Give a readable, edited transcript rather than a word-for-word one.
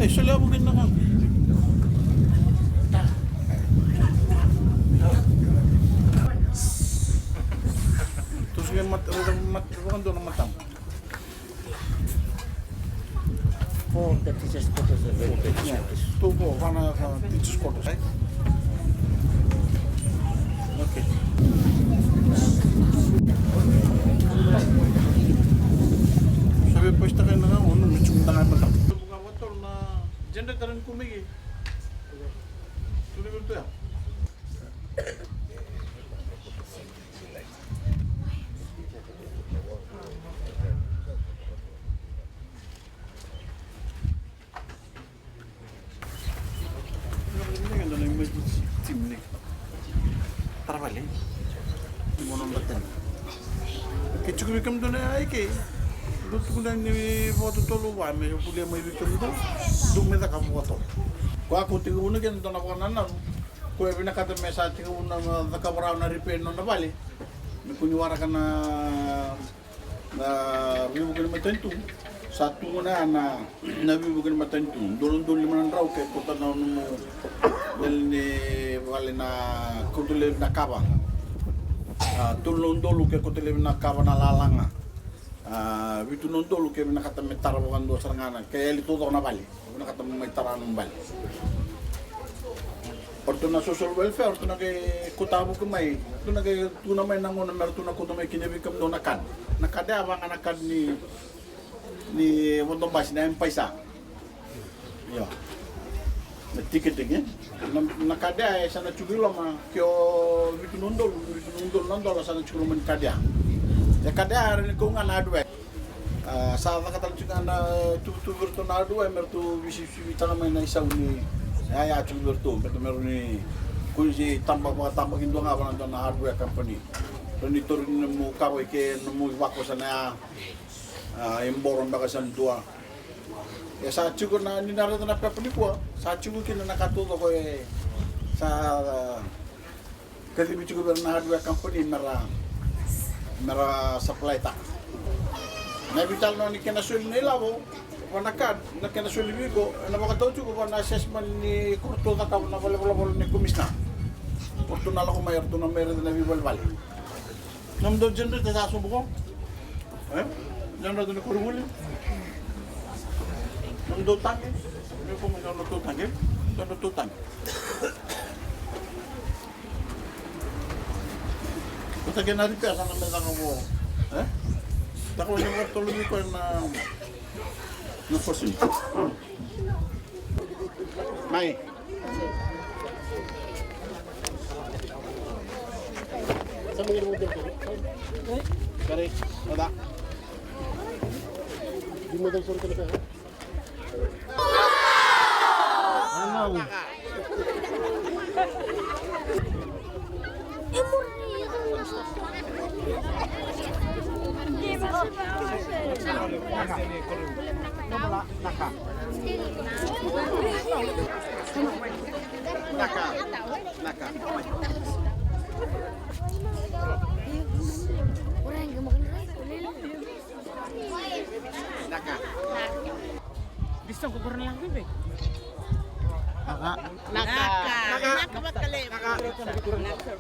sulabugin na nga. Terus yung bukan doon ang matang. Oh, the teacher's photos are very good. Yeah. Tubo, kana teacher's photos. Okay. Sabi po ista kayo na nga, lutsong na nga matang. Bunga motor na gender taran kumigi. Tuloy mo ito yan. Tarabali. Monon batan. Kichu bikam do na ay ke. Lut ko na ni foto tolo wa me puli may bikam do. Dum me da ka foto. Ko ako tigo na gen do na ko nan. Ko e binakata message ko na da ka bra na repair no na bali. Me kunyawara ka na bibukin matentu. Satu na bibukin matentu. Dolon limanan raw ke ko ta na mo ni wale na kutule na kaba tulon dolu ke kutule na kaba na lalanga bitu non dolu ke na kata metar bukan do serangana ke eli todo na bali na kata metar anong bali orto na social welfare orto na ke kutabu ke mai orto na ke tuna mai nangon na merto na kuta mai kinebi kam do nakan nakada abang anakan ni wontong bas na paisa yo tiket tingin nakada sana chugilo ma kyo vitu nondol sana chugilo man kada ya kada rin ko nga nadwe sa katal chuga na tu virtu nadwe mertu visi tanamay na isaw ni ya chu virtu meru ni kunji tambak indo nga ba na hardware company to ni torin mo kaboy ke mo wako sana imboron ba kasan tua. Ya sa chugo na ninarito na peponi po. Sa chugo kina nakatuto ko sa kasi chugo na hardware company mera supply ta. Na vital no ni kena sul nila bo. Wanakad na kena sul bigo na makataw chugo na assessment ni kurto ta na wala ni komisna. Kurto na ko mayor to na meron na bibalbal. Nam do gender ta sa subo ko. Gender do ni kurhuli. Nando tangi, ini pun nando tangi. Kita kena repair sana metang mo, tak boleh buat tolong ni kau na fosil. Mai. Sama ni model tu. Kare, ada. Di model sorot ni kau. Ano? Naka. Gusto ko kurang lang bibig. Naka. Naka. Naka. Naka.